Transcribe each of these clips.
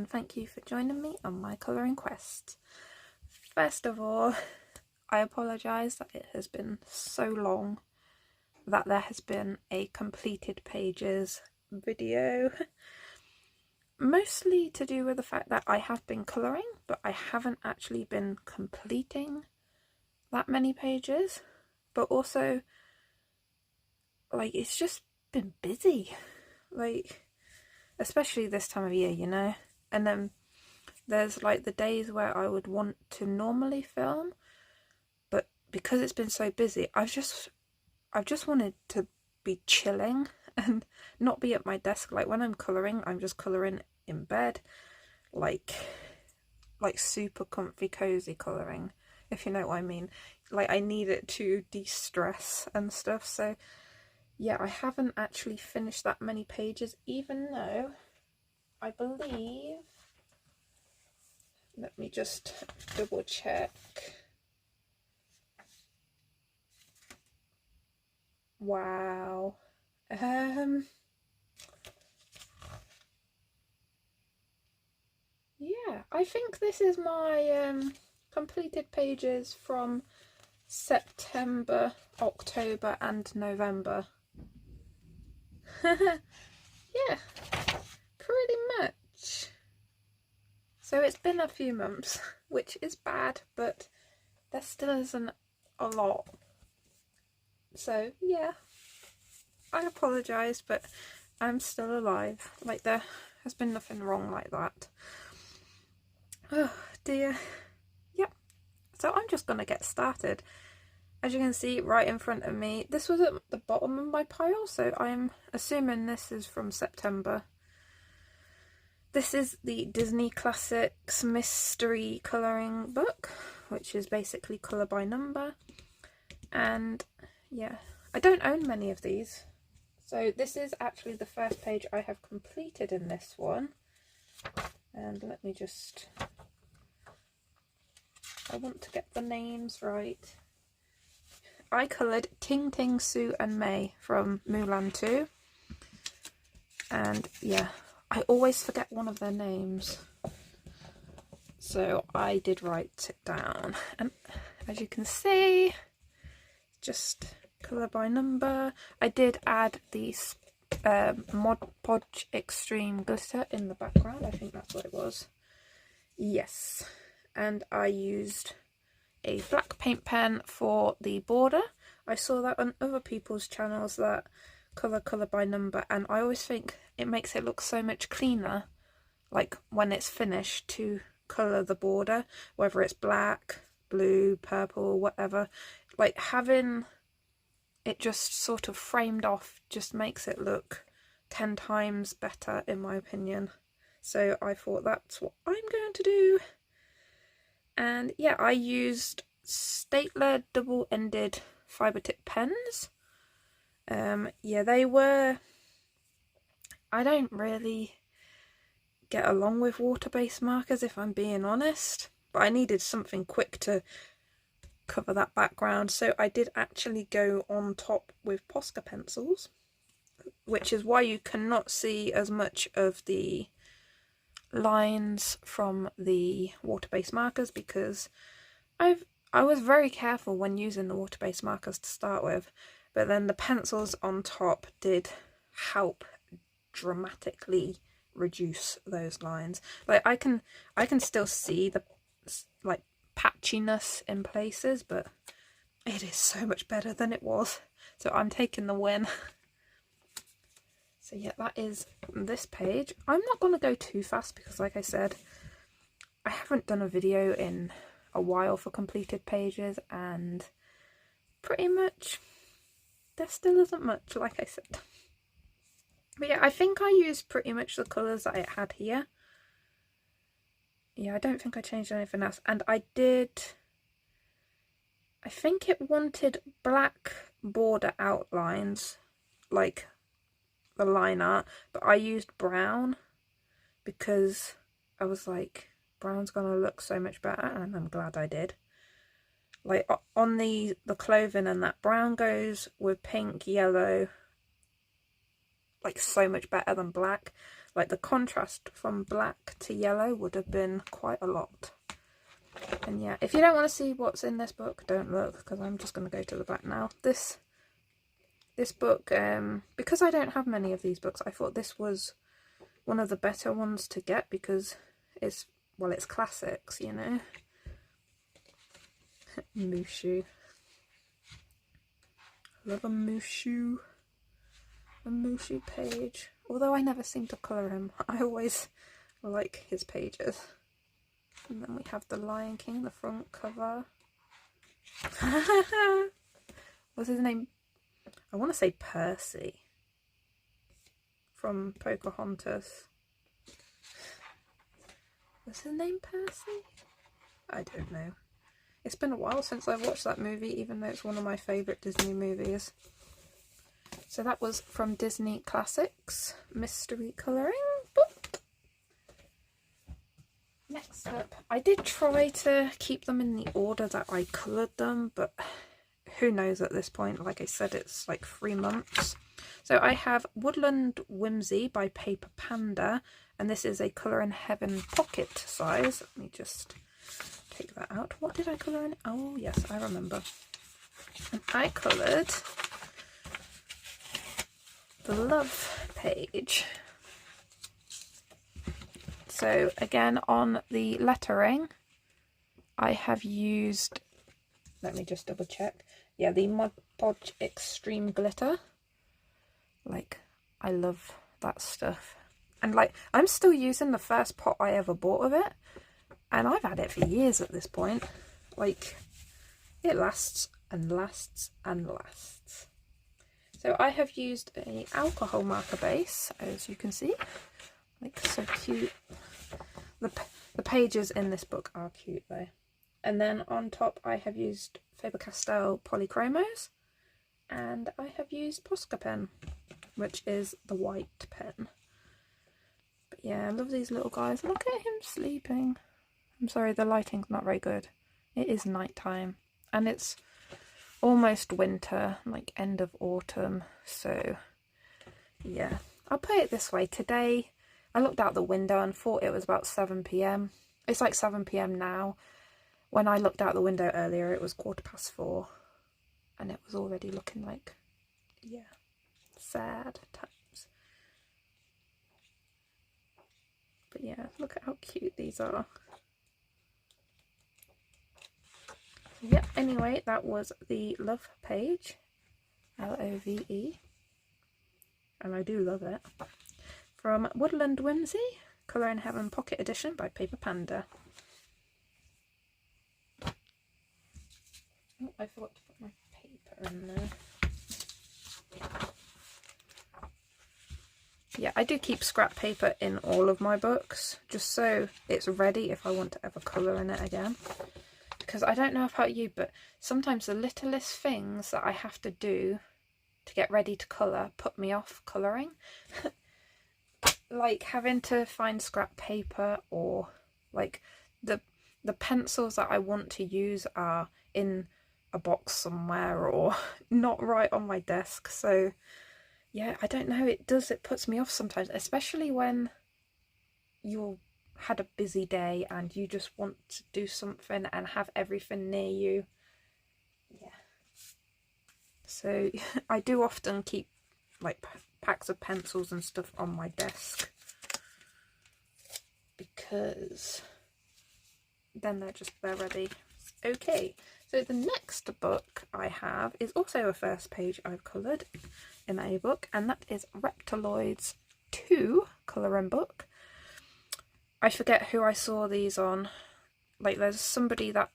and thank you for joining me on my colouring quest. First of all, I apologise that it has been so long that there has been a completed pages video. Mostly to do with the fact that I have been colouring, but I haven't actually been completing that many pages. But also, like, it's just been busy. Like, especially this time of year, you know? And then there's like the days where I would want to normally film, but because it's been so busy, I've just wanted to be chilling and not be at my desk. Like when I'm colouring, I'm just colouring in bed, like super comfy cozy colouring, if you know what I mean. Like I need it to de-stress and stuff. So yeah, I haven't actually finished that many pages, even though I believe, let me just double check. Wow. Yeah, I think this is my completed pages from September, October and November. Yeah, pretty much. So it's been a few months, which is bad, but there still isn't a lot. So yeah, I apologise, but I'm still alive. Like there has been nothing wrong like that. Oh dear. Yep. So I'm just going to get started. As you can see right in front of me, this was at the bottom of my pile, so I'm assuming this is from September. This is the Disney Classics Mystery Colouring book, which is basically colour by number. And yeah, I don't own many of these. So this is actually the first page I have completed in this one. And let me just, I want to get the names right. I coloured Ting Ting, Sue and May from Mulan 2. And yeah, I always forget one of their names. So I did write it down. And as you can see, just colour by number. I did add the Mod Podge Extreme glitter in the background. I think that's what it was. Yes. And I used a black paint pen for the border. I saw that on other people's channels that colour by number, and I always think it makes it look so much cleaner, like when it's finished, to colour the border, whether it's black, blue, purple, whatever. Like having it just sort of framed off just makes it look 10 times better in my opinion. So I thought that's what I'm going to do. And yeah, I used Staedtler double-ended fibre tip pens. Yeah, they were, I don't really get along with water-based markers if I'm being honest, but I needed something quick to cover that background, so I did actually go on top with Posca pencils, which is why you cannot see as much of the lines from the water-based markers, because I was very careful when using the water-based markers to start with, but then the pencils on top did help dramatically reduce those lines. Like I can still see the like patchiness in places, but it is so much better than it was, so I'm taking the win. So yeah, that is this page. I'm not going to go too fast because, like I said, I haven't done a video in a while for completed pages, and pretty much there still isn't much, like I said. But yeah, I think I used pretty much the colours that it had here. Yeah, I don't think I changed anything else. And I think it wanted black border outlines, like the line art, but I used brown because I was like, brown's gonna look so much better, and I'm glad I did. Like on the clothing and that, brown goes with pink, yellow, like so much better than black. like the contrast from black to yellow would have been quite a lot. And yeah, if you don't want to see what's in this book, don't look, because I'm just going to go to the back now. This book, because I don't have many of these books, I thought this was one of the better ones to get, because it's, well, it's classics, you know. Mushu. Love a Mushu. A Mushu page. Although I never seem to colour him. I always like his pages. And then we have the Lion King, the front cover. What's his name? I want to say Percy. From Pocahontas. Was his name Percy? I don't know. It's been a while since I've watched that movie, even though it's one of my favourite Disney movies. So that was from Disney Classics, Mystery Colouring Book. Next up, I did try to keep them in the order that I coloured them, but who knows at this point. Like I said, it's like 3 months. So I have Woodland Whimsy by Paper Panda, and this is a Colour in Heaven pocket size. Let me just take that out. What did I colour in? Oh yes, I remember. And I coloured the love page. So again, on the lettering, I have used, let me just double check. Yeah, the Mod Podge Extreme Glitter. Like, I love that stuff. And like, I'm still using the first pot I ever bought of it. And I've had it for years at this point. Like, it lasts and lasts and lasts. So I have used a alcohol marker base, as you can see. Like, so cute. The pages in this book are cute though. And then on top I have used Faber-Castell Polychromos. And I have used Posca pen, which is the white pen. But yeah, I love these little guys. Look at him sleeping. I'm sorry, the lighting's not very good. It is night time. And it's almost winter, like end of autumn. So yeah, I'll put it this way. Today, I looked out the window and thought it was about 7 PM. It's like 7 PM now. When I looked out the window earlier, it was 4:15. And it was already looking like, yeah, sad times. But yeah, look at how cute these are. Yep, anyway, that was the love page. Love. And I do love it. From Woodland Whimsy, Colour in Heaven Pocket Edition by Paper Panda. Oh, I forgot to put my paper in there. Yeah, I do keep scrap paper in all of my books, just so it's ready if I want to ever colour in it again. Because I don't know about you, but sometimes the littlest things that I have to do to get ready to colour put me off colouring. Like having to find scrap paper, or like the pencils that I want to use are in a box somewhere or not right on my desk. So yeah, I don't know, it puts me off sometimes, especially when you've had a busy day and you just want to do something and have everything near you. Yeah, so I do often keep like packs of pencils and stuff on my desk, because then they're ready. Okay, so the next book I have is also a first page I've coloured in a book, and that is Reptiloids 2 colouring book. I forget who I saw these on. Like, there's somebody that's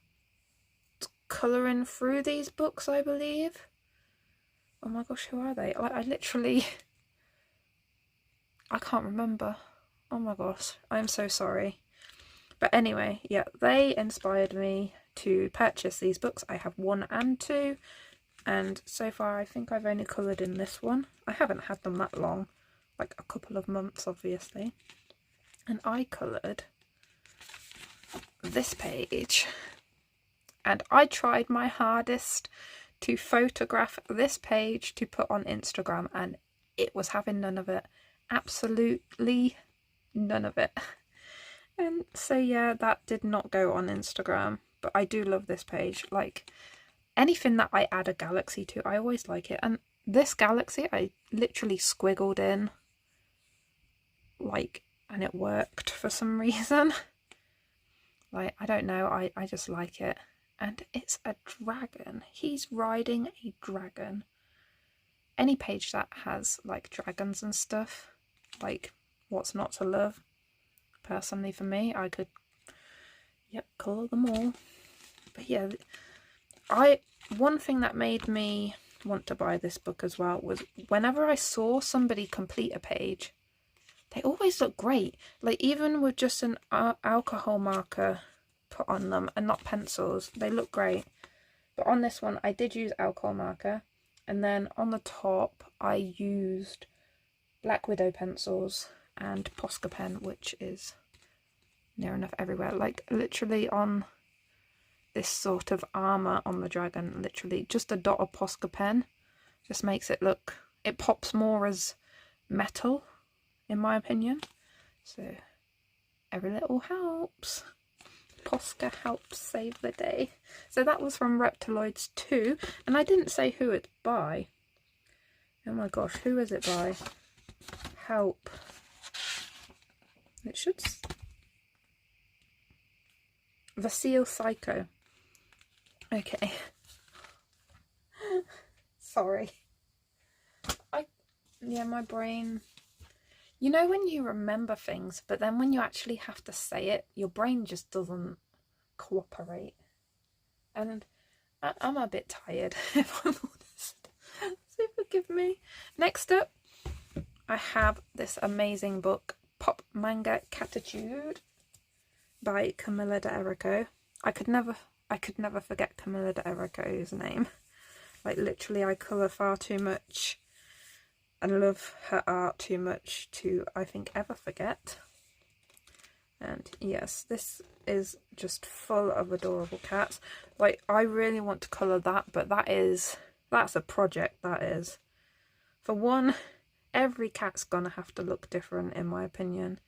colouring through these books, I believe. Oh my gosh, who are they? I literally, I can't remember. Oh my gosh, I'm so sorry. But anyway, yeah, they inspired me to purchase these books. I have 1 and 2, and so far I think I've only coloured in this one. I haven't had them that long, like a couple of months obviously. And I coloured this page, and I tried my hardest to photograph this page to put on Instagram, and it was having none of it. Absolutely none of it. And so yeah, that did not go on Instagram, but I do love this page. Like, anything that I add a galaxy to, I always like it. And this galaxy I literally squiggled in, like, and it worked for some reason. Like, I don't know, I just like it. And it's a dragon. He's riding a dragon. Any page that has like dragons and stuff, like, what's not to love? Personally, for me, I could, yep, colour them all. But yeah, one thing that made me want to buy this book as well was whenever I saw somebody complete a page, they always look great. Like, even with just an alcohol marker put on them and not pencils, they look great. But on this one, I did use alcohol marker, and then on the top I used Black Widow pencils and Posca pen, which is near enough everywhere. Like, literally on this sort of armour on the dragon, literally just a dot of Posca pen just makes it look, it pops more as metal, in my opinion. So every little helps. Posca helps save the day. So that was from Reptiloids 2, and I didn't say who it's by. Oh my gosh, who is it by? Help. It should... Vasil Psycho. Okay. Sorry. Yeah, my brain... You know when you remember things, but then when you actually have to say it, your brain just doesn't cooperate. And I'm a bit tired, if I'm honest. So forgive me. Next up, I have this amazing book, Pop Manga Catitude by Camilla D'Errico. I could never forget Camilla D'Errico's name. Like, literally, I colour far too much and love her art too much to, I think, ever forget. And yes, this is just full of adorable cats. Like, I really want to colour that, but that's a project, that is. For one, every cat's gonna have to look different, in my opinion.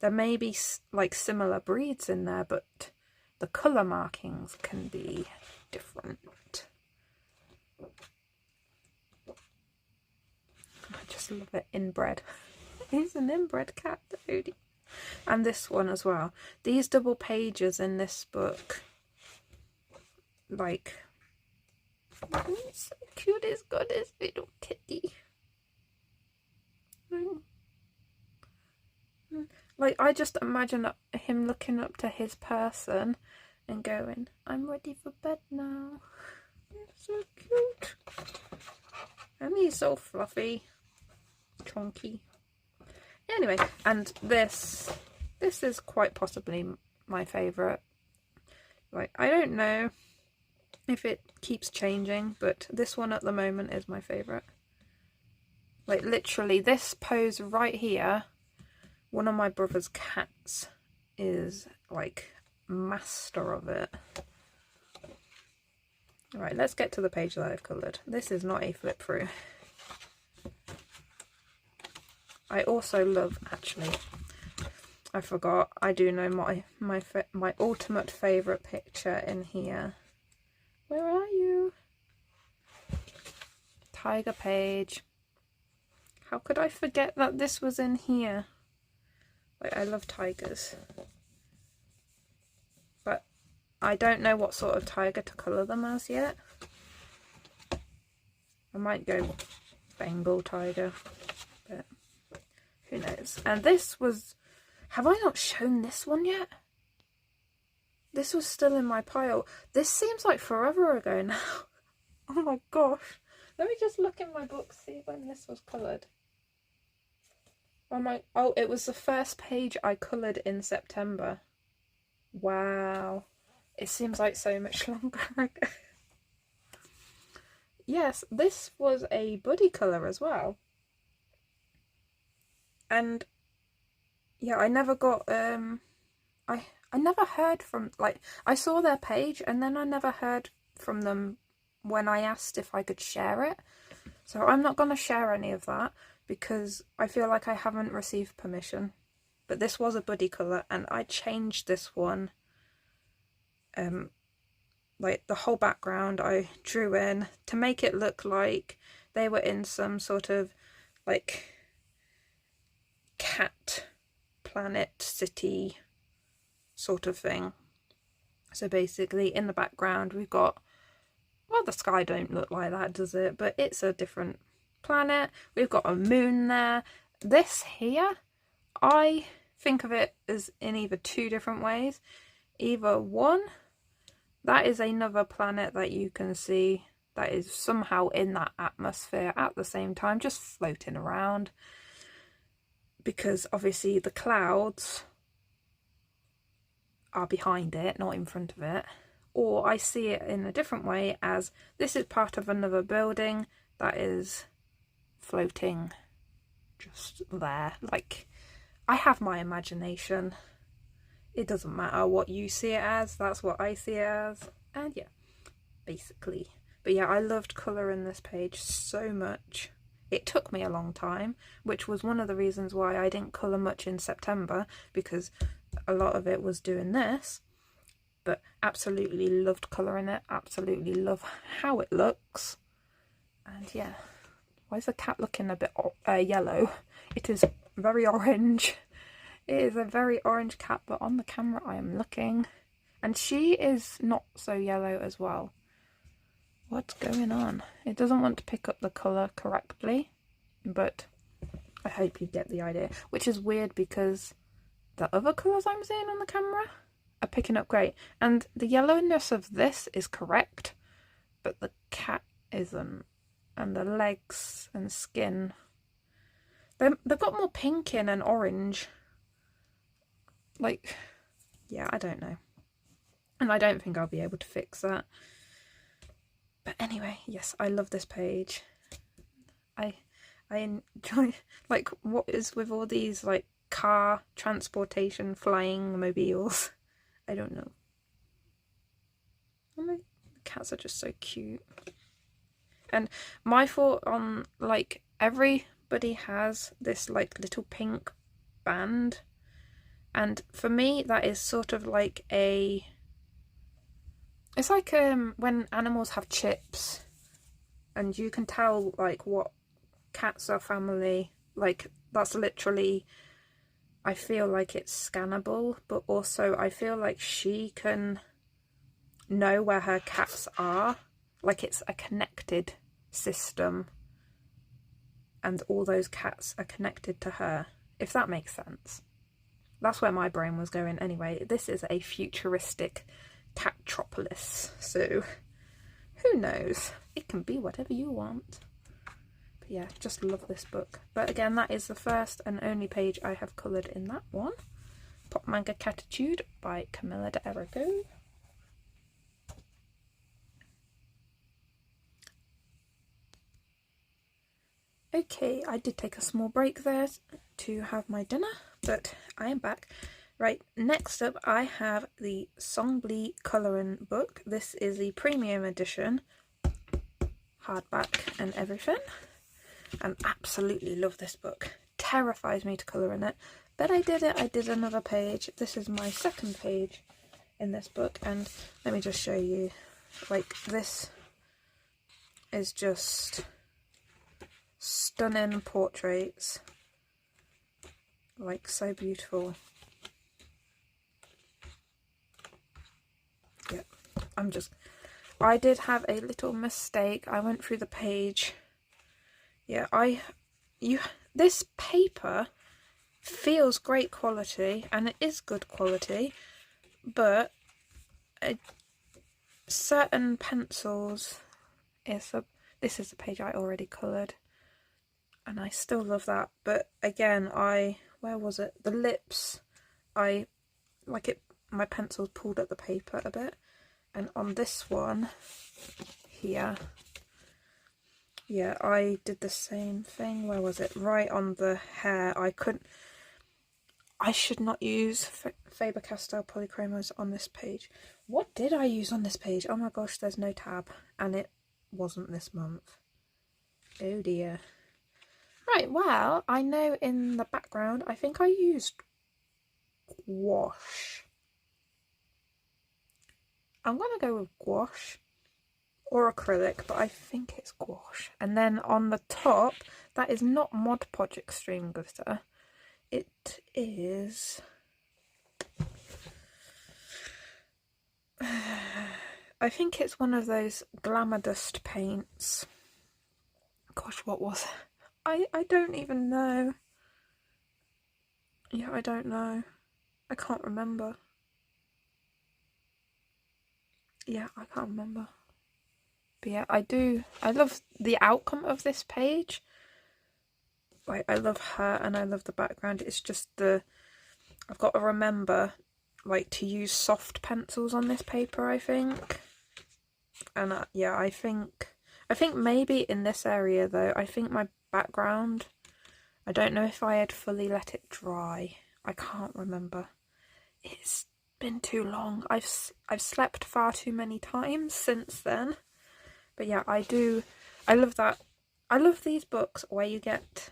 There may be like similar breeds in there, but the colour markings can be different. I just love it. Inbred. He's an inbred cat, dude. And this one as well. These double pages in this book, like, he's so cute. He's got his little kitty. Like, I just imagine him looking up to his person and going, I'm ready for bed now. He's so cute. And he's so fluffy. Chunky. Anyway, and this is quite possibly my favourite. Like, I don't know if it keeps changing, but this one at the moment is my favourite. Like, literally, this pose right here, one of my brother's cats is, like, master of it. Alright, let's get to the page that I've coloured. This is not a flip through. I also love, actually, I forgot, I do know my ultimate favourite picture in here. Where are you? Tiger page. How could I forget that this was in here? Like, I love tigers. But I don't know what sort of tiger to colour them as yet. I might go Bengal tiger, but who knows. And this was... Have I not shown this one yet? This was still in my pile. This seems like forever ago now. Oh my gosh. Let me just look in my book, see when this was coloured. Oh, it was the first page I coloured in September. Wow. It seems like so much longer ago. Yes, this was a buddy colour as well. And yeah, I never got I never heard from, like, I saw their page and then I never heard from them when I asked if I could share it. So I'm not going to share any of that because I feel like I haven't received permission. but this was a buddy colour, and I changed this one. Like the whole background I drew in to make it look like they were in some sort of like cat planet city sort of thing. So basically in the background we've got, well, the sky don't look like that, does it? But it's a different planet. We've got a moon there. This here, I think of it as in either two different ways. Either one, that is another planet that you can see that is somehow in that atmosphere at the same time, just floating around. Because obviously the clouds are behind it, not in front of it. Or I see it in a different way as this is part of another building that is floating just there. Like, I have my imagination. It doesn't matter what you see it as, that's what I see it as. And yeah, basically. But yeah, I loved colouring this page so much. It took me a long time, which was one of the reasons why I didn't colour much in September, because a lot of it was doing this. But absolutely loved colouring it, absolutely love how it looks. And yeah, why is the cat looking a bit yellow? It is very orange. It is a very orange cat, but on the camera I am looking. And she is not so yellow as well. What's going on? It doesn't want to pick up the colour correctly, but I hope you get the idea. Which is weird because the other colours I'm seeing on the camera are picking up great. And the yellowness of this is correct, but the cat isn't. And the legs and skin, they've got more pink in and orange. Like, yeah, I don't know. And I don't think I'll be able to fix that. But anyway, yes, I love this page. I enjoy, like, what is with all these, like, car transportation flying mobiles? I don't know. Oh, the cats are just so cute. And my thought on, like, everybody has this, like, little pink band. And for me, that is sort of like a... It's like when animals have chips. And you can tell, like, what cats are family. Like, that's literally... I feel like it's scannable. But also, I feel like she can know where her cats are. Like, it's a connected system, and all those cats are connected to her, if that makes sense. That's where my brain was going anyway. This is a futuristic catropolis, so who knows? It can be whatever you want. But yeah, just love this book. But again, that is the first and only page I have coloured in that one. Pop Manga Catitude by Camilla D'Errico. Okay, I did take a small break there to have my dinner, but I am back. Right, next up I have the Songbli colouring book. This is the premium edition, hardback and everything, and absolutely love this book. Terrifies me to colour in it, but I did it. I did another page. This is my second page in this book, and let me just show you. Like, this is just stunning portraits, like, so beautiful. Yeah, I did have a little mistake. I went through the page. Yeah, this paper feels great quality, and it is good quality, but certain pencils, this is the page I already coloured, and I still love that. But again, where was it? The lips, my pencils pulled at the paper a bit. And on this one here, yeah, I did the same thing. Where was it? Right on the hair. I should not use Faber-Castell polychromos on this page. What did I use on this page? Oh my gosh, there's no tab, and it wasn't this month. Oh dear. Right, well, I know in the background, I think I used gouache. I'm going to go with gouache or acrylic, but I think it's gouache. And then on the top, that is not Mod Podge Extreme Glitter. It is... I think it's one of those Glamour Dust paints. Gosh, what was it? I don't even know. Yeah, I don't know. I can't remember. Yeah, I can't remember. But yeah, I love the outcome of this page. Like, I love her and I love the background. It's just I've got to remember, like, to use soft pencils on this paper, I think. And yeah, I think maybe in this area though, I think my background, I don't know if I had fully let it dry. I can't remember. It's been too long. I've slept far too many times since then. But yeah, I love that. I love these books where you get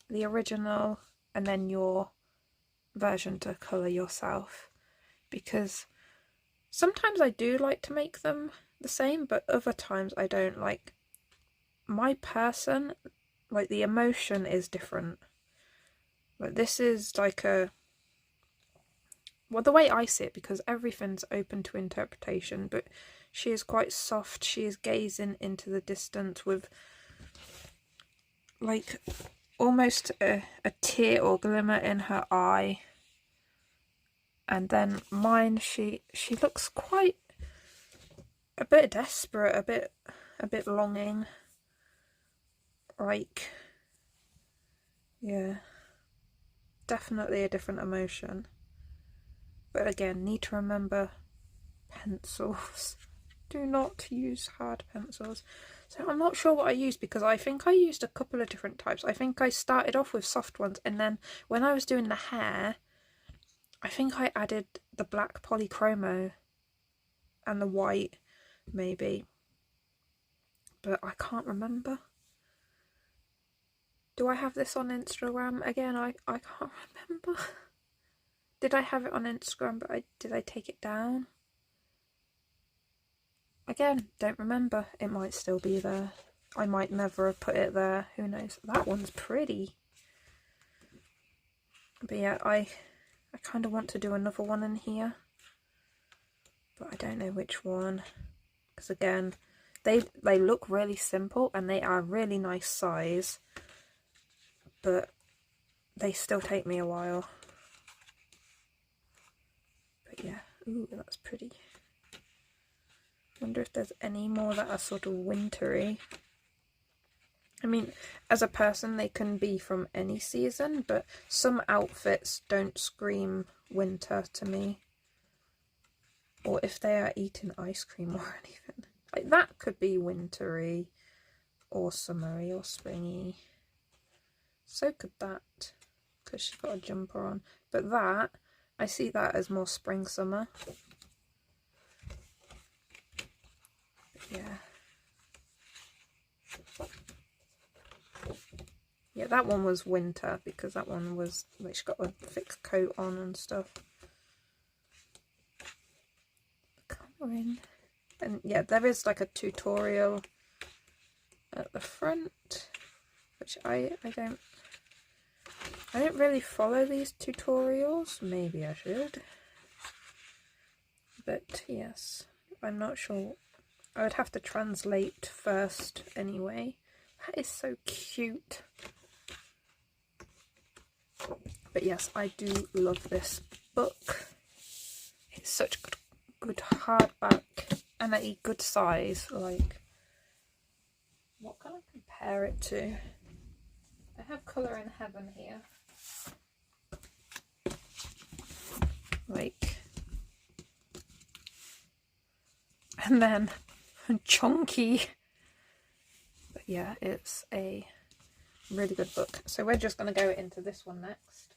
the original and then your version to colour yourself, because sometimes I do like to make them the same, but other times I don't. Like, my person, like, the emotion is different. Like, this is like well, the way I see it, because everything's open to interpretation, but she is quite soft. She is gazing into the distance with, like, almost a tear or glimmer in her eye. And then mine, she looks quite a bit desperate, a bit longing. Like, yeah, definitely a different emotion. But again, need to remember pencils. Do not use hard pencils. So I'm not sure what I used, because I think I used a couple of different types. I think I started off with soft ones, and then when I was doing the hair, I think I added the black polychromo and the white, maybe. But I can't remember. Do I have this on Instagram? Again, I can't remember. Did I have it on Instagram, but did I take it down? Again, don't remember. It might still be there. I might never have put it there. Who knows? That one's pretty. But yeah, I kind of want to do another one in here. But I don't know which one. Because again, they look really simple and they are really nice size. But they still take me a while. But yeah, ooh, that's pretty. Wonder if there's any more that are sort of wintry. I mean, as a person, they can be from any season, but some outfits don't scream winter to me. Or if they are eating ice cream or anything. Like, that could be wintry or summery or springy. So could that, because she's got a jumper on. But that, I see that as more spring summer. Yeah. Yeah, that one was winter, because that one was, like, she's got a thick coat on and stuff. Colouring. And yeah, there is like a tutorial at the front, which I don't really follow these tutorials. Maybe I should. But yes, I'm not sure. I would have to translate first anyway. That is so cute. But yes, I do love this book. It's such good hardback and a good size. Like, what can I compare it to? I have Colour in Heaven here. Like, and then chunky. But yeah, it's a really good book. So we're just going to go into this one next.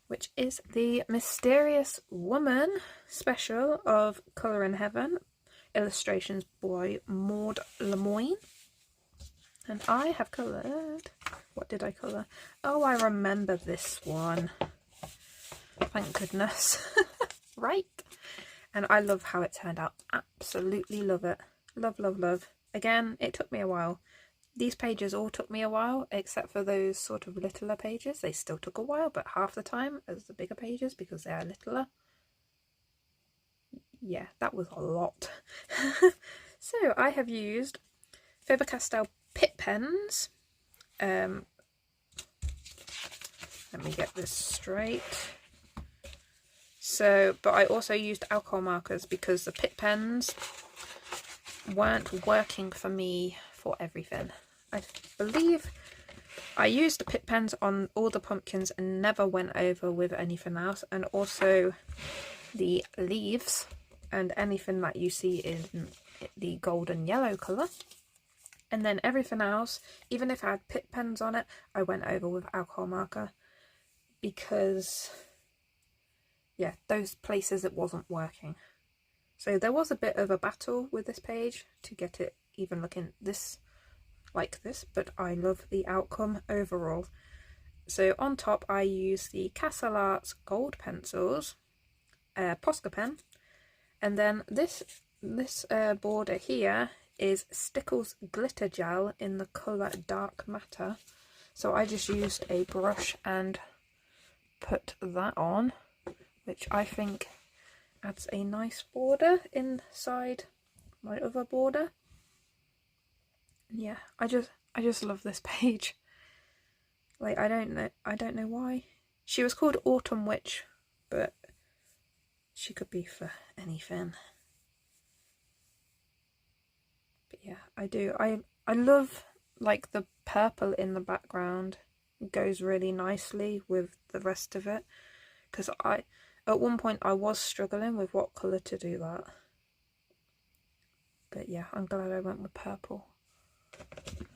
Which is the Mysterious Woman special of Colour in Heaven. Illustrations by Maud Lemoine. And I have coloured What did I colour? Oh, I remember this one. Thank goodness. Right. And I love how it turned out. Absolutely love it. Love, love, love. Again, it took me a while. These pages all took me a while, except for those sort of littler pages. They still took a while, but half the time as the bigger pages because they are littler. Yeah, that was a lot. So I have used Faber-Castell Pitt pens. Let me get this straight. So, but I also used alcohol markers because the Pitt pens weren't working for me for everything. I believe I used the Pitt pens on all the pumpkins and never went over with anything else, and also the leaves and anything that you see in the golden yellow colour. And then everything else, even if I had Pitt pens on it, I went over with alcohol marker because, yeah, those places it wasn't working. So there was a bit of a battle with this page to get it even looking this like this, but I love the outcome overall. So on top I use the Castle Arts gold pencils, Posca pen, and then this border here is Stickles glitter gel in the colour Dark Matter. So I just used a brush and put that on, which I think adds a nice border inside my other border. Yeah, I just love this page. Like, I don't know why. She was called Autumn Witch, but she could be for anything. But yeah, I love like the purple in the background. It goes really nicely with the rest of it, because at one point I was struggling with what colour to do that. But yeah, I'm glad I went with purple.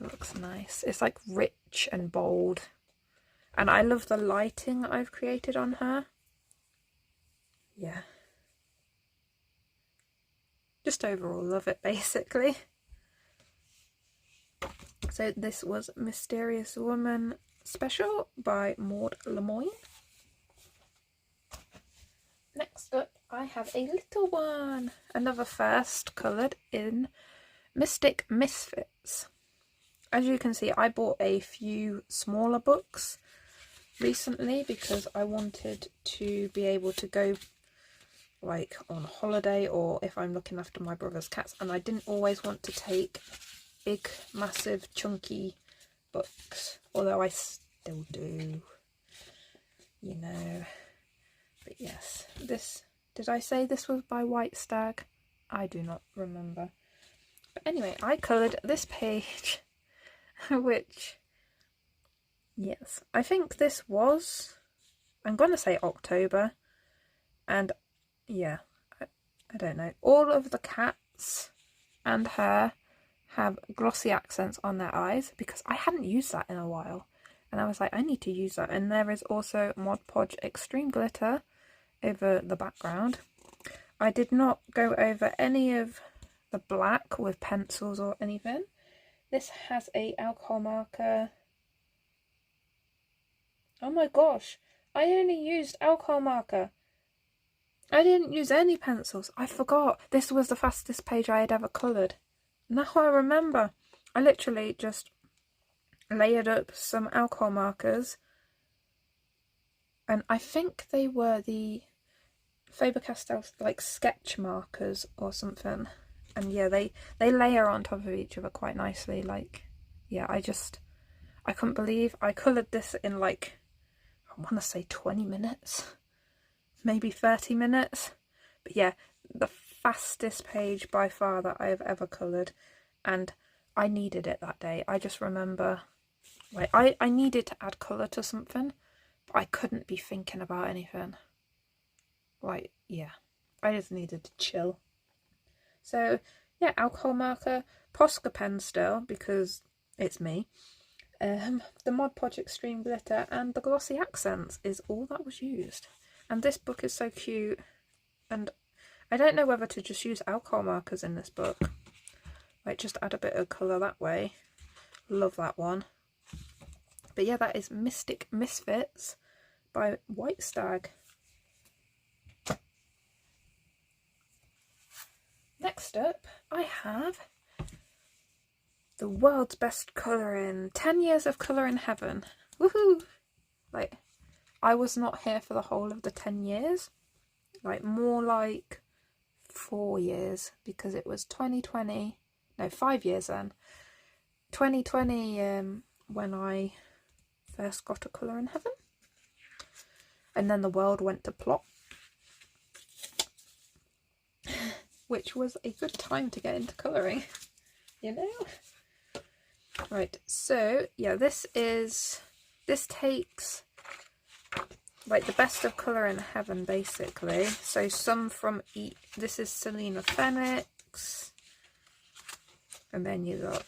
It looks nice. It's like rich and bold. And I love the lighting I've created on her. Yeah. Just overall love it, basically. So this was Mysterious Woman Special by Maud Lemoine. Next up, I have a little one. Another first coloured in Mystic Misfits. As you can see, I bought a few smaller books recently because I wanted to be able to go like on holiday, or if I'm looking after my brother's cats, and I didn't always want to take big, massive, chunky books, although I still do, you know. But yes, this, did I say this was by White Stag? I do not remember. But anyway, I coloured this page, which, yes, I think this was, I'm going to say October, and yeah, I don't know. All of the cats and her have glossy accents on their eyes because I hadn't used that in a while. And I was like, I need to use that. And there is also Mod Podge Extreme Glitter over the background. I did not go over any of the black with pencils or anything. This has a alcohol marker. Oh my gosh, I only used alcohol marker. I didn't use any pencils. I forgot. This was the fastest page I had ever coloured. Now I remember. I literally just layered up some alcohol markers. And I think they were the Faber-Castell like sketch markers or something. And yeah, they layer on top of each other quite nicely. Like, yeah, I couldn't believe I coloured this in like, I want to say 20 minutes. Maybe 30 minutes. But yeah, the fastest page by far that I have ever coloured, and I needed it that day. I just remember, like, I needed to add colour to something, but I couldn't be thinking about anything. Like, yeah, I just needed to chill. So yeah, alcohol marker, Posca pen still, because it's me. The Mod Podge Extreme Glitter and the glossy accents is all that was used. And this book is so cute, and I don't know whether to just use alcohol markers in this book, like just add a bit of colour that way. Love that one. But yeah, that is Mystic Misfits by White Stag. Next up, I have the world's best colouring. 10 years of colour in heaven. Woohoo! Like, I was not here for the whole of the 10 years. Like, more like 4 years, because it was 2020. No, 5 years then. 2020, when I first got a colour in heaven. And then the world went to plot. Which was a good time to get into colouring, you know? Right, so yeah, this takes like the best of colour in heaven, basically. So some from each. This is Selena Phoenix, and then you got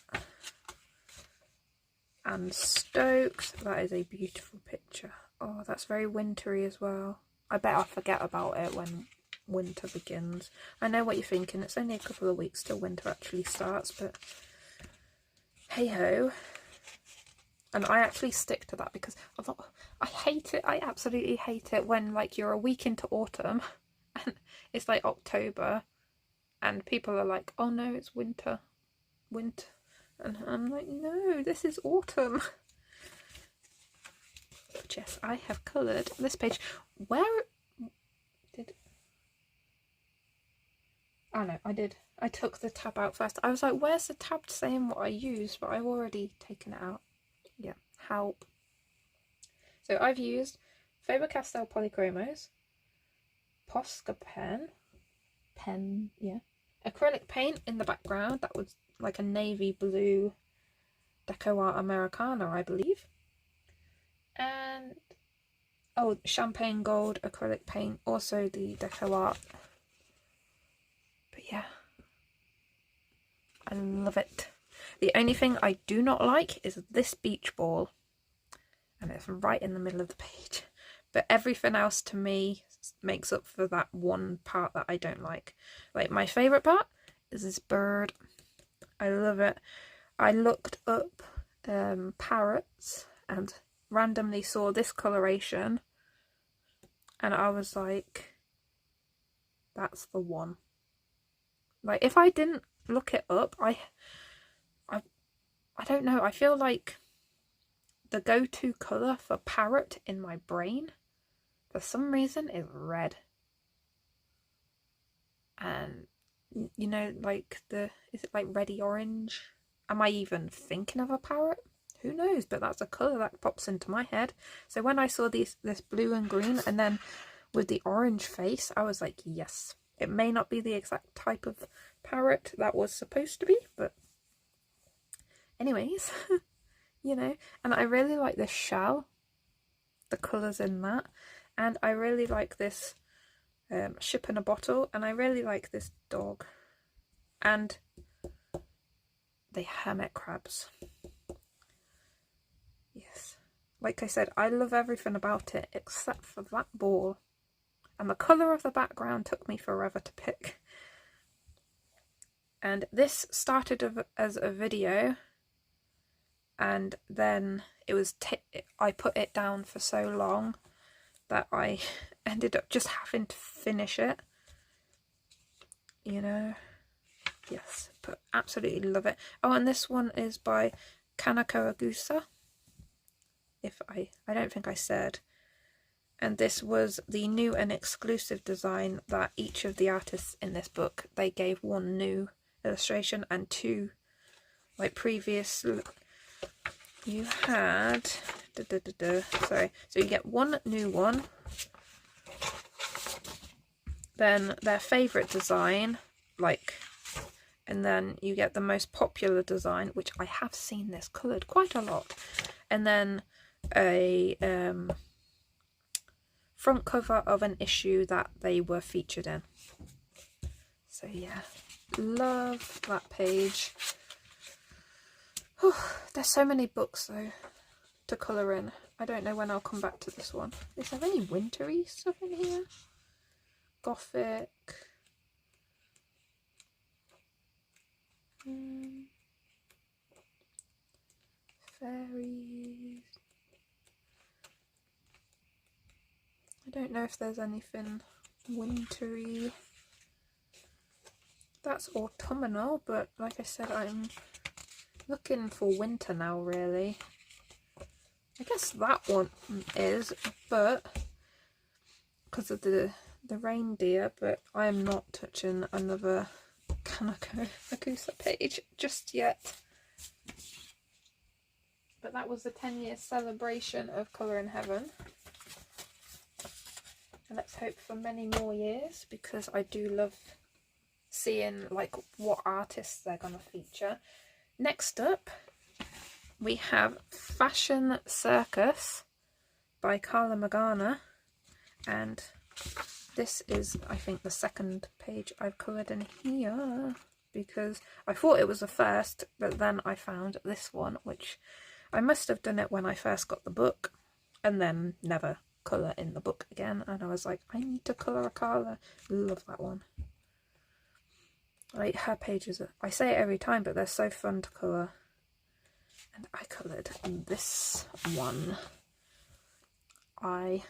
Anne Stokes. That is a beautiful picture. Oh, that's very wintry as well. I bet I'll forget about it when winter begins. I know what you're thinking, it's only a couple of weeks till winter actually starts, but hey ho. And I actually stick to that because I hate it. I absolutely hate it when like you're a week into autumn and it's like October and people are like, oh no, it's winter. And I'm like, no, this is autumn. But yes, I have coloured this page. Where did... Oh no, I did. I took the tab out first. I was like, where's the tab saying what I used? But I've already taken it out. Yeah, help. So I've used Faber-Castell Polychromos, Posca pen, yeah, acrylic paint in the background. That was like a navy blue Deco Art Americana, I believe. And oh, champagne gold acrylic paint, also the Deco Art. But yeah, I love it. The only thing I do not like is this beach ball, and it's right in the middle of the page. But everything else to me makes up for that one part that I don't like. Like, my favourite part is this bird. I love it. I looked up parrots and randomly saw this coloration, and I was like, that's the one. Like, if I didn't look it up, I don't know, I feel like the go-to colour for parrot in my brain for some reason is red. And you know, like is it like reddy orange? Am I even thinking of a parrot? Who knows, but that's a colour that pops into my head. So when I saw this blue and green and then with the orange face, I was like, yes. It may not be the exact type of parrot that was supposed to be, but anyways, you know. And I really like this shell, the colours in that, and I really like this ship in a bottle, and I really like this dog and the hermit crabs. Yes, like I said, I love everything about it except for that ball, and the colour of the background took me forever to pick. And this started as a video, and then it was I put it down for so long that I ended up just having to finish it, you know. Yes, but absolutely love it. Oh, and this one is by Kanako Agusa, if I don't think I said. And this was the new and exclusive design that each of the artists in this book, they gave one new illustration and two like previous. You had sorry, so you get one new one, then their favourite design, like, and then you get the most popular design, which I have seen this coloured quite a lot, and then a front cover of an issue that they were featured in. So yeah, love that page. There's so many books though to colour in. I don't know when I'll come back to this one. Is there any wintry stuff in here? Gothic. Fairies. I don't know if there's anything wintry. That's autumnal, but like I said, I'm looking for winter now, really. I guess that one is, but because of the reindeer, but I am not touching another Kaneko Akusa page just yet. But that was the 10-year celebration of Colour in Heaven. And let's hope for many more years, because I do love seeing like what artists they're going to feature. Next up, we have Fashion Circus by Carla Magana, and this is, I think, the second page I've coloured in here, because I thought it was the first, but then I found this one, which I must have done it when I first got the book, and then never colour in the book again, and I was like, I need to colour a Carla. Love that one. Like, her pages are, I say it every time, but they're so fun to colour. And I coloured this one. I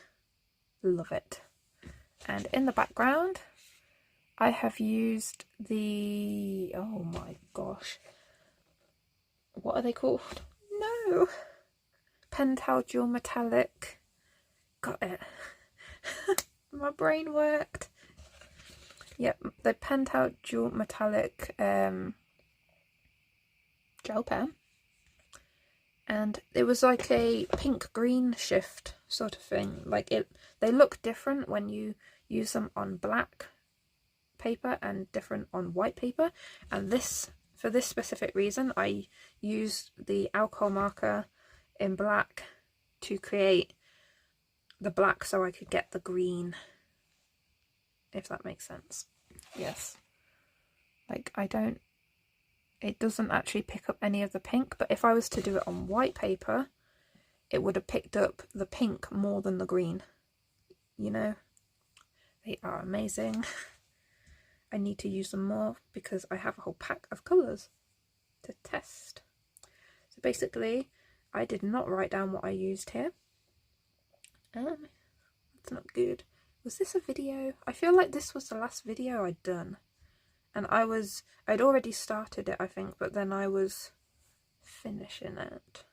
love it. And in the background, I have used the, oh my gosh, what are they called? No! Pentel Dual Metallic. Got it. My brain worked. Yep, the Pentel Dual Metallic gel pen. And it was like a pink-green shift sort of thing. Like, they look different when you use them on black paper and different on white paper. And this, for this specific reason, I used the alcohol marker in black to create the black so I could get the green, if that makes sense. Yes. Like, it doesn't actually pick up any of the pink, but if I was to do it on white paper, it would have picked up the pink more than the green. You know? They are amazing. I need to use them more because I have a whole pack of colours to test. So basically, I did not write down what I used here. That's not good. Was this a video? I feel like this was the last video I'd done. And I'd already started it, I think, but then I was finishing it.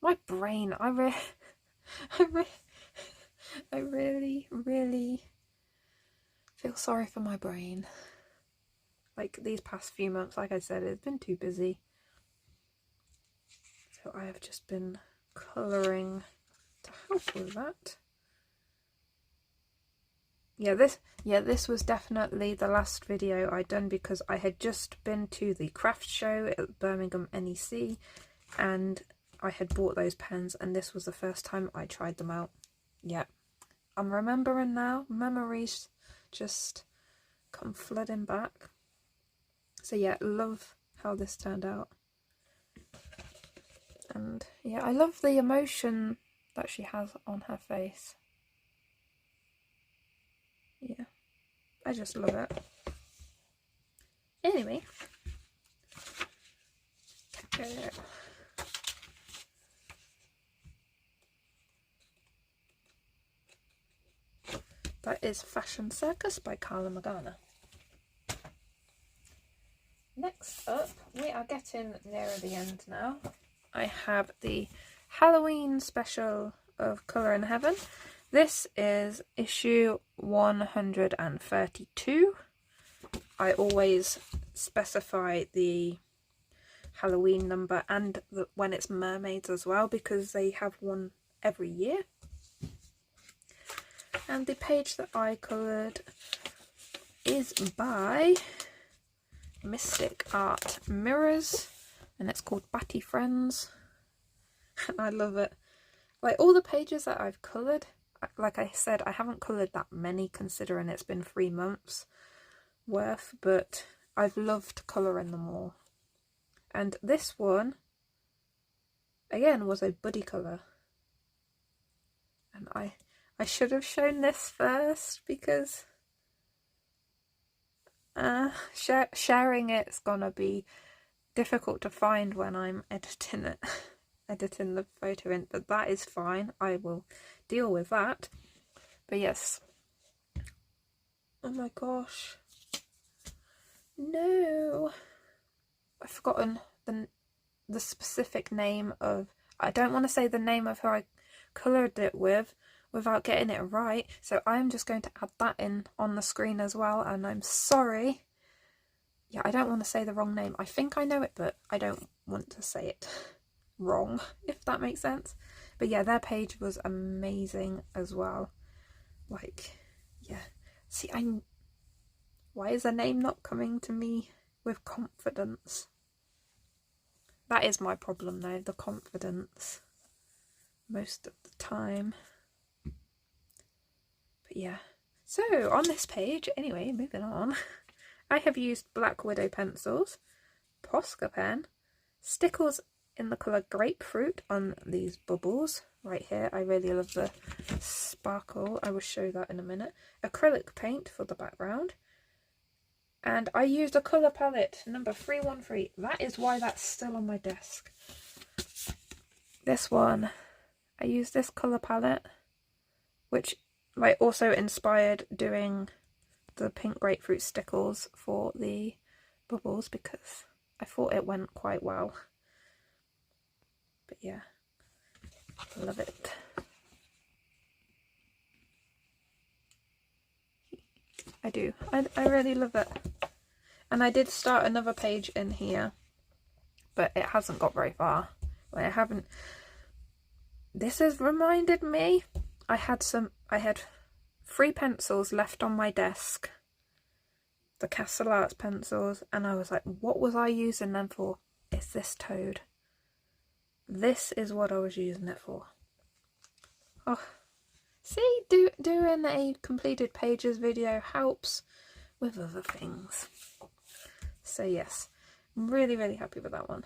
My brain, I really, really feel sorry for my brain. Like, these past few months, like I said, it's been too busy. So I have just been colouring to help with that. Yeah, this was definitely the last video I'd done because I had just been to the craft show at Birmingham NEC and I had bought those pens and this was the first time I tried them out. Yeah, I'm remembering now. Memories just come flooding back. So yeah, love how this turned out. And yeah, I love the emotion that she has on her face. Yeah, I just love it. Anyway, that is Fashion Circus by Carla Magana. Next up, we are getting nearer the end now. I have the Halloween special of Colour in Heaven. This is issue 132. I always specify the Halloween number and when it's mermaids as well because they have one every year. And the page that I coloured is by Mystic Art Mirrors and it's called Batty Friends. And I love it. Like, all the pages that I've coloured, like I said, I haven't coloured that many considering it's been 3 months worth, but I've loved colouring them all. And this one, again, was a buddy colour. And I should have shown this first because sharing it's gonna be difficult to find when I'm editing it. Editing the photo in, but that is fine. I will deal with that. But yes. Oh my gosh. No. I've forgotten the specific name of... I don't want to say the name of who I coloured it with without getting it right. So I'm just going to add that in on the screen as well. And I'm sorry. Yeah, I don't want to say the wrong name. I think I know it, but I don't want to say it wrong, if that makes sense. But yeah, their page was amazing as well. Like, yeah. See, why is the name not coming to me with confidence? That is my problem though, the confidence. Most of the time. But yeah. So, on this page, anyway, moving on. I have used Black Widow pencils, Posca pen, stickles in the colour Grapefruit on these bubbles right here. I really love the sparkle. I will show that in a minute. Acrylic paint for the background. And I used a colour palette, number 313. That is why that's still on my desk. This one, I used this colour palette, which like also inspired doing the pink grapefruit stickles for the bubbles because I thought it went quite well. But yeah, love it. I do. I really love it. And I did start another page in here, but it hasn't got very far. Like, I haven't... This has reminded me, I had 3 pencils left on my desk. The Castle Arts pencils, and I was like, what was I using them for? It's this toad. This is what I was using it for. Oh, see, doing a completed pages video helps with other things. So yes, I'm really, really happy with that one.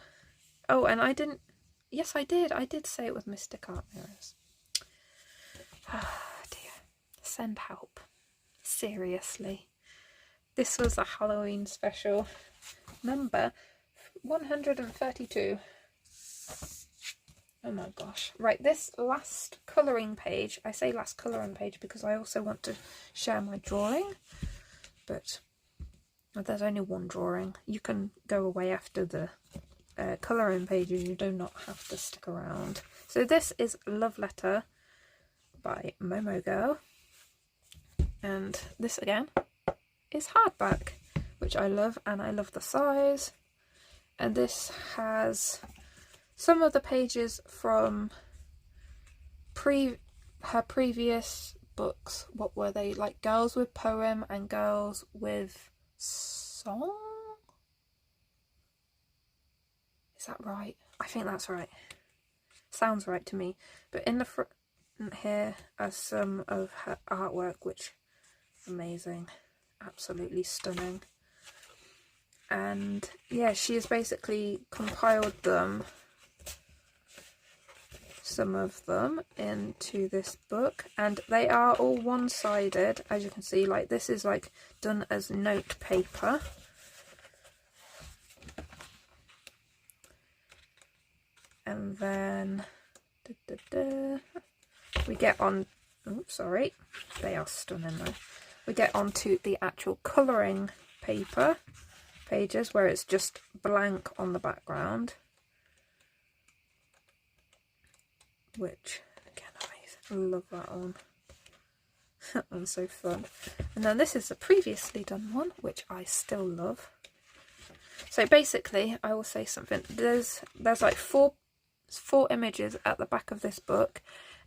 Oh, and I didn't... Yes, I did say it was Mystic Art Mirrors. Oh dear. Send help. Seriously. This was a Halloween special. Number 132. Oh my gosh. Right, this last colouring page, I say last colouring page because I also want to share my drawing, but there's only one drawing. You can go away after the colouring pages, you do not have to stick around. So this is Love Letter by Momo Girl, and this again is hardback, which I love, and I love the size. And this has some of the pages from her previous books. What were they? Like Girls with Poem and Girls with Song? Is that right? I think that's right. Sounds right to me. But in the front here are some of her artwork, which is amazing. Absolutely stunning. And yeah, she has basically compiled them, some of them, into this book, and they are all one-sided, as you can see. Like, this is like done as note paper. And then we get on, oh sorry, they are stunning though. We get onto the actual colouring paper pages where it's just blank on the background, which again I love that one. That one's so fun. And then this is the previously done one, which I still love. So basically, I will say something. There's like four images at the back of this book,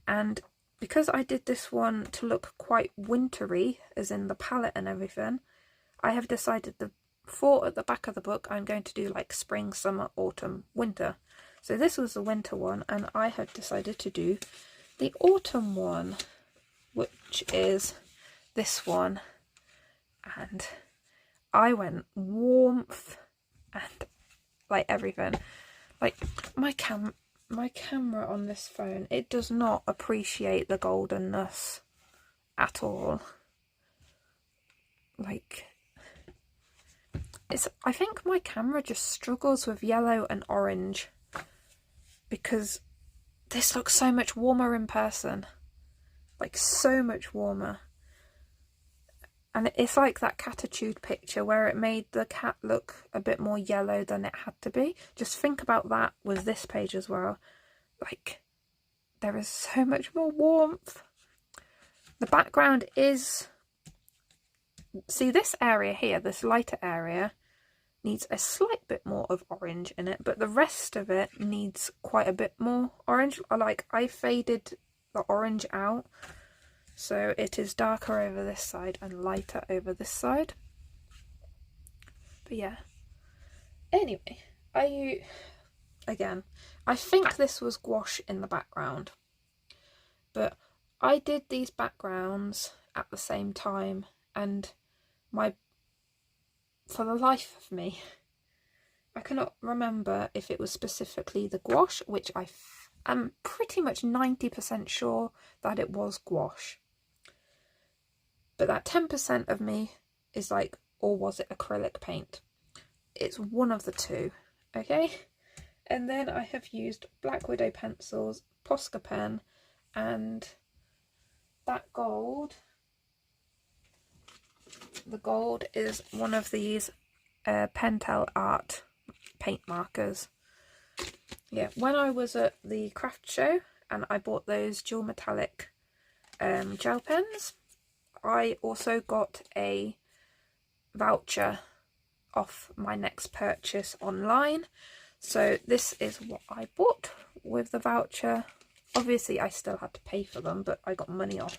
and because I did this one to look quite wintry, as in the palette and everything, I have decided the 4 at the back of the book I'm going to do like spring, summer, autumn, winter. So this was the winter one, and I had decided to do the autumn one, which is this one. And I went warmth and like everything. Like my camera on this phone, it does not appreciate the goldenness at all. Like, I think my camera just struggles with yellow and orange, because this looks so much warmer in person. like so much warmer. And it's like that Catitude picture where it made the cat look a bit more yellow than it had to be. Just think about that with this page as well. Like, there is so much more warmth. The background is... See, this area here, this lighter area, needs a slight bit more of orange in it, but the rest of it needs quite a bit more orange. Like, I faded the orange out, so it is darker over this side and lighter over this side. But yeah. Anyway, I think this was gouache in the background, but I did these backgrounds at the same time, and for the life of me, I cannot remember if it was specifically the gouache, which I'm pretty much 90% sure that it was gouache. But that 10% of me is like, or was it acrylic paint? It's one of the two, okay? And then I have used Black Widow pencils, Posca pen, and that gold. The gold is one of these Pentel Art paint markers. Yeah, when I was at the craft show and I bought those dual metallic gel pens, I also got a voucher off my next purchase online. So this is what I bought with the voucher. Obviously I still had to pay for them, but I got money off.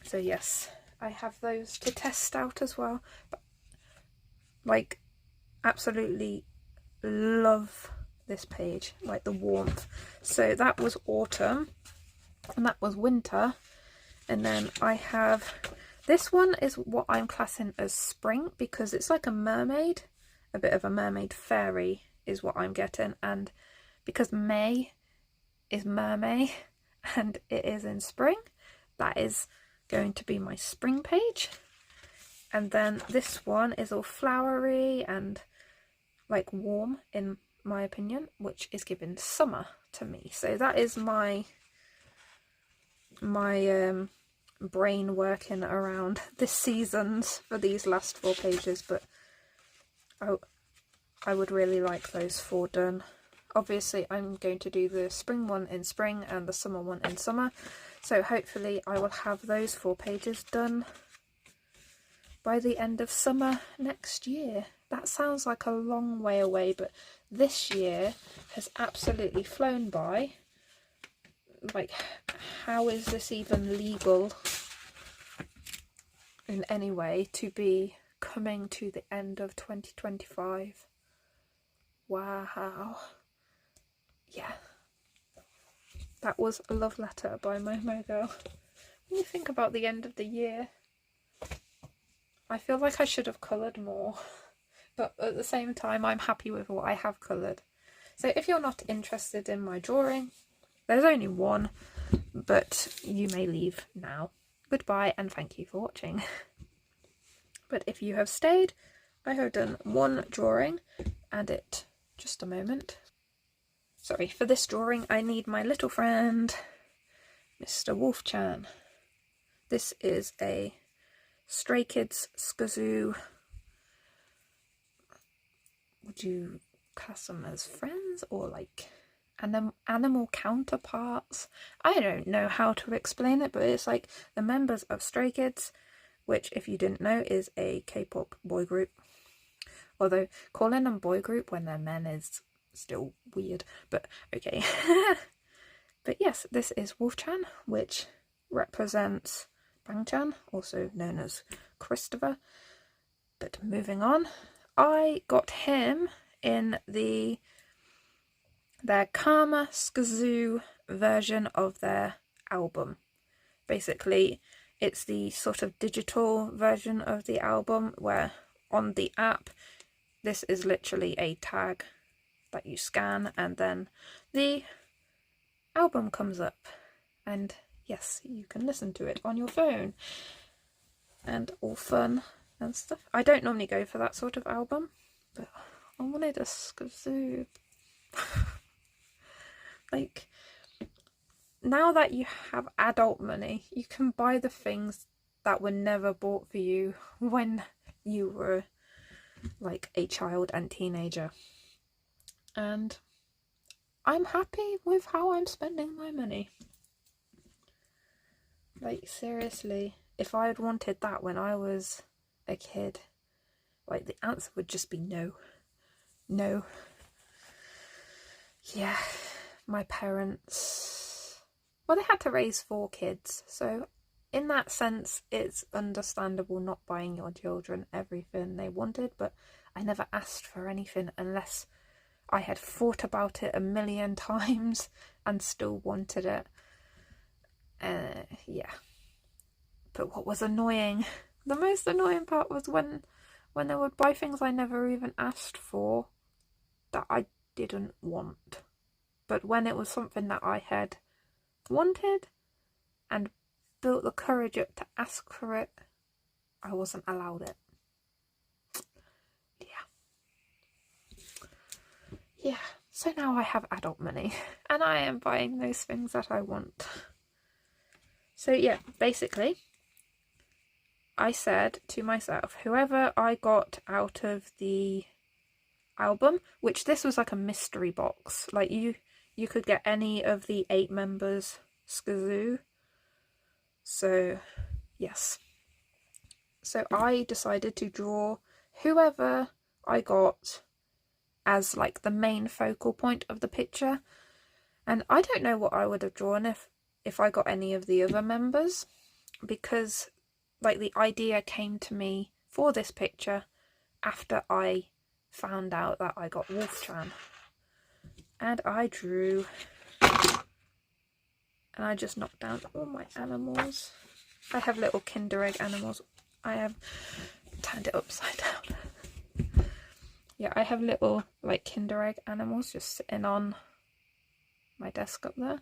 So yes, I have those to test out as well. But, like, absolutely love this page, like the warmth. So that was autumn and that was winter, and then I have this one is what I'm classing as spring because it's like a mermaid, a bit of a mermaid fairy is what I'm getting, and because May is mermaid and it is in spring, that is going to be my spring page. And then this one is all flowery and like warm in my opinion, which is giving summer to me. So that is my brain working around the seasons for these last 4 pages, but I would really like those 4 done. Obviously I'm going to do the spring one in spring and the summer one in summer, so hopefully I will have those 4 pages done by the end of summer next year. That sounds like a long way away, but this year has absolutely flown by. Like, how is this even legal in any way to be coming to the end of 2025? Wow. Yeah. That was a love letter by Momo Girl. When you think about the end of the year, I feel like I should have coloured more. But at the same time, I'm happy with what I have coloured. So if you're not interested in my drawing, there's only one, but you may leave now. Goodbye and thank you for watching. But if you have stayed, I have done one drawing and it... just a moment. Sorry, for this drawing I need my little friend, Mr. Wolf-chan. This is a Stray Kids Skazoo. Would you class them as friends or like animal counterparts? I don't know how to explain it, but it's like the members of Stray Kids, which if you didn't know is a K-pop boy group. Although calling them boy group when they're men is still weird, but okay. But yes, this is Wolf-chan, which represents Bang-chan, also known as Christopher. But moving on, I got him in their Karma Skazoo version of their album. Basically, it's the sort of digital version of the album where on the app, this is literally a tag that you scan and then the album comes up. And yes, you can listen to it on your phone. And all fun and stuff. I don't normally go for that sort of album, but I wanted a Skazoo. Like, now that you have adult money, you can buy the things that were never bought for you when you were like a child and teenager. And I'm happy with how I'm spending my money. Like, seriously, if I had wanted that when I was a kid, like, the answer would just be no. No. Yeah, my parents, well, they had to raise 4 kids, so in that sense, it's understandable not buying your children everything they wanted, but I never asked for anything unless I had thought about it a million times and still wanted it. Yeah. But what was annoying, the most annoying part was when they would buy things I never even asked for that I didn't want. But when it was something that I had wanted and built the courage up to ask for it, I wasn't allowed it. Yeah, so now I have adult money and I am buying those things that I want. So yeah, basically, I said to myself, whoever I got out of the album, which this was like a mystery box, like you could get any of the 8 members SKZOO. So yes, so I decided to draw whoever I got as like the main focal point of the picture, and I don't know what I would have drawn if I got any of the other members, because like the idea came to me for this picture after I found out that I got Wolf-chan, and I drew, and I just knocked down all my animals. I have little Kinder Egg animals. I have turned it upside down. Yeah, I have little like Kinder Egg animals just sitting on my desk up there,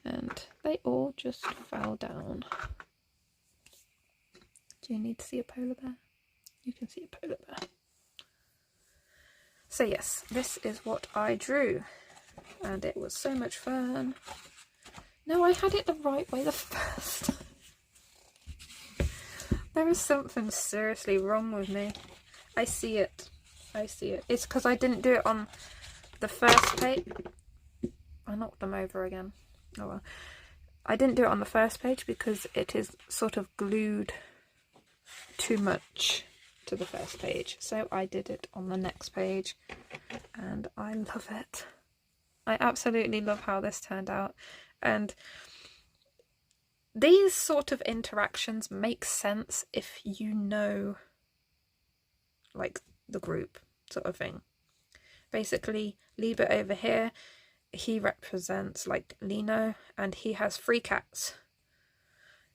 and they all just fell down. Do you need to see a polar bear? You can see a polar bear. So yes, this is what I drew, and it was so much fun. No, I had it the right way the first time. There is something seriously wrong with me. I see it. I see it. It's because I didn't do it on the first page. I knocked them over again. Oh well. I didn't do it on the first page because it is sort of glued too much to the first page. So I did it on the next page, and I love it. I absolutely love how this turned out. And these sort of interactions make sense if you know like the group sort of thing. Basically, Liebe over here, he represents like Lino, and he has 3 cats,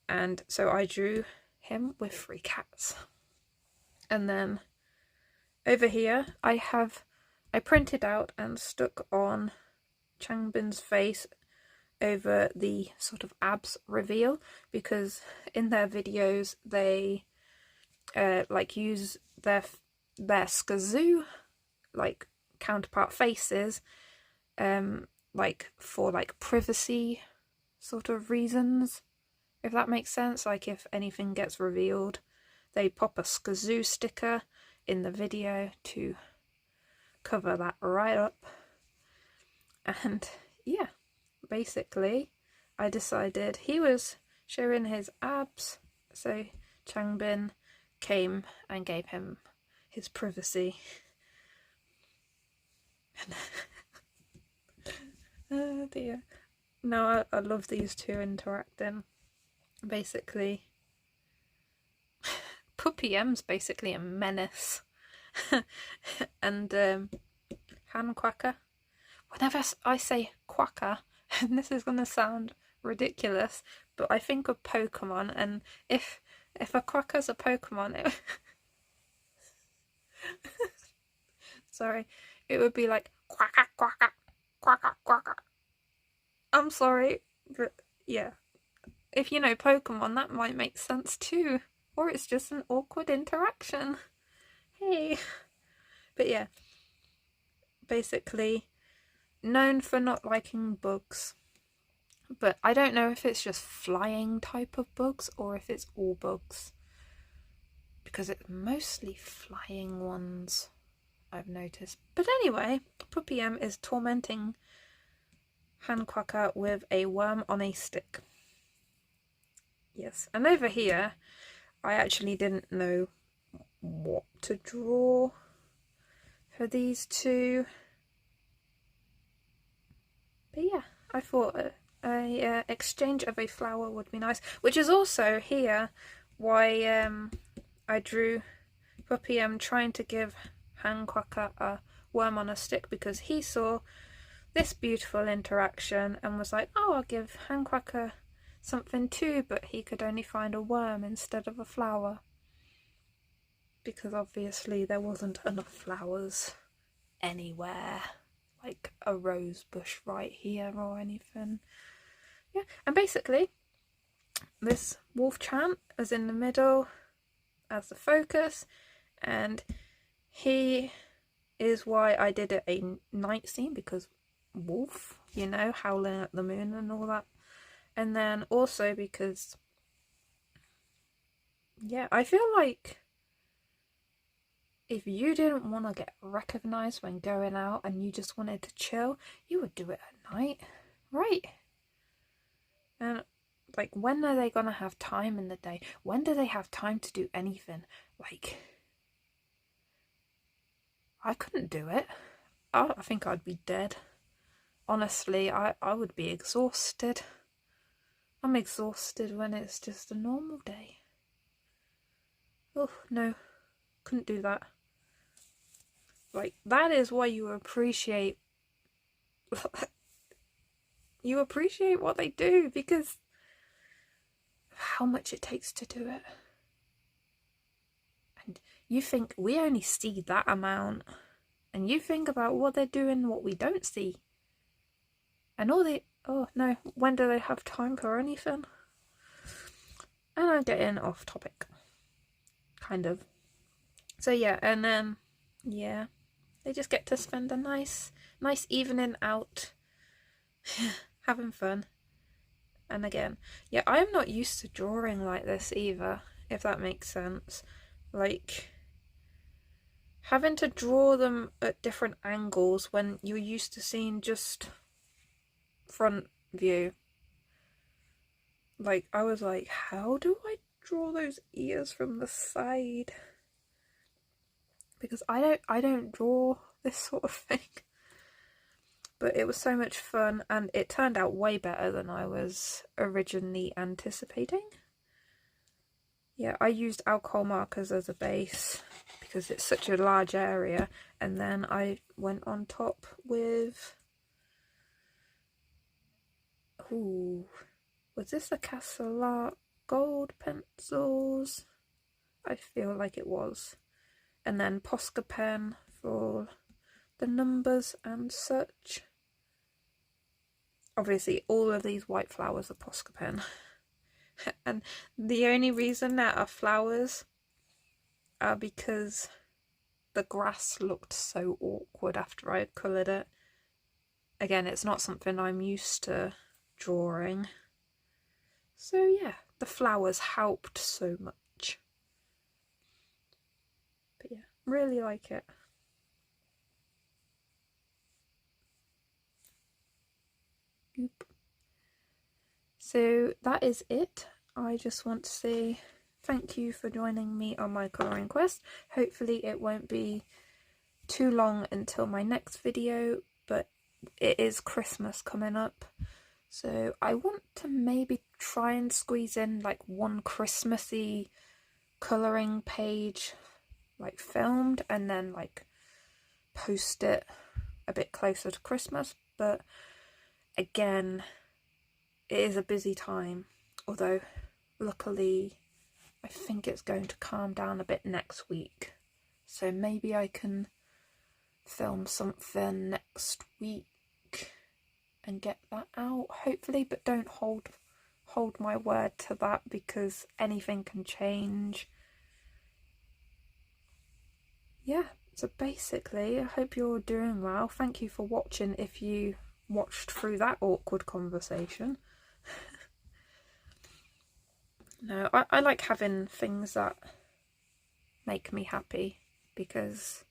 and so I drew him with 3 cats. And then over here I printed out and stuck on Changbin's face over the sort of abs reveal, because in their videos they like use their SKZOO like counterpart faces like for like privacy sort of reasons, if that makes sense. Like if anything gets revealed, they pop a SKZOO sticker in the video to cover that right up. And yeah, basically I decided he was showing his abs, so Changbin came and gave him his privacy. Oh dear. No, I love these two interacting. Basically, Puppy M's basically a menace. And Han Quacker. Whenever I say Quacker, and this is going to sound ridiculous, but I think of Pokemon, and if a Quacker's a Pokemon, sorry, it would be like Quacker, Quacker, Quacker, Quacker. I'm sorry, but yeah, if you know Pokemon, that might make sense too, or it's just an awkward interaction. Hey, but yeah, basically known for not liking bugs, But I don't know if it's just flying type of bugs or if it's all bugs, because it's mostly flying ones I've noticed. But anyway, Puppy M is tormenting Handquacker with a worm on a stick. Yes, and over here I actually didn't know what to draw for these two, but yeah, I thought a exchange of a flower would be nice, which is also here why I drew Puppy M trying to give Handquacker a worm on a stick, because he saw this beautiful interaction and was like, oh, I'll give Handquacker something too, but he could only find a worm instead of a flower, because obviously there wasn't enough flowers anywhere, like a rose bush right here or anything. Yeah, and basically this wolf chant is in the middle as the focus, and he is why I did it a night scene, because wolf, you know, howling at the moon and all that. And then also because, yeah, I feel like if you didn't want to get recognised when going out and you just wanted to chill, you would do it at night, right? And like, when are they gonna have time in the day? When do they have time to do anything? Like, I couldn't do it. I think I'd be dead. Honestly, I would be exhausted. I'm exhausted when it's just a normal day. Oh, no. Couldn't do that. Like, that is why you appreciate... you appreciate what they do, because of how much it takes to do it. And you think we only see that amount. And you think about what they're doing, what we don't see. And all they... oh, no. When do they have time for anything? And I'm getting off topic. Kind of. So yeah, and then, yeah, they just get to spend a nice evening out, having fun. And again, yeah, I'm not used to drawing like this either, if that makes sense. Like, having to draw them at different angles when you're used to seeing just front view. Like, I was like, how do I draw those ears from the side? Because I don't draw this sort of thing. But it was so much fun, and it turned out way better than I was originally anticipating. Yeah, I used alcohol markers as a base because it's such a large area, and then I went on top with... ooh, was this the Castellar gold pencils? I feel like it was. And then Posca pen for the numbers and such. Obviously, all of these white flowers are Posca pen. And the only reason there are flowers are because the grass looked so awkward after I had coloured it. Again, it's not something I'm used to drawing. So yeah, the flowers helped so much. But yeah, really like it. Oop. So that is it. I just want to say thank you for joining me on my colouring quest. Hopefully it won't be too long until my next video, but it is Christmas coming up, so I want to maybe try and squeeze in like one Christmassy colouring page, like filmed, and then like post it a bit closer to Christmas. But again, it is a busy time, although luckily I think it's going to calm down a bit next week, so maybe I can film something next week and get that out, hopefully. But don't hold my word to that, because anything can change. Yeah, so basically I hope you're doing well. Thank you for watching if you watched through that awkward conversation. No, I like having things that make me happy, because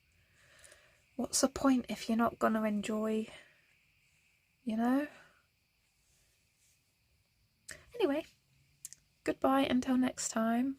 what's the point if you're not going to enjoy, you know? Anyway, goodbye until next time.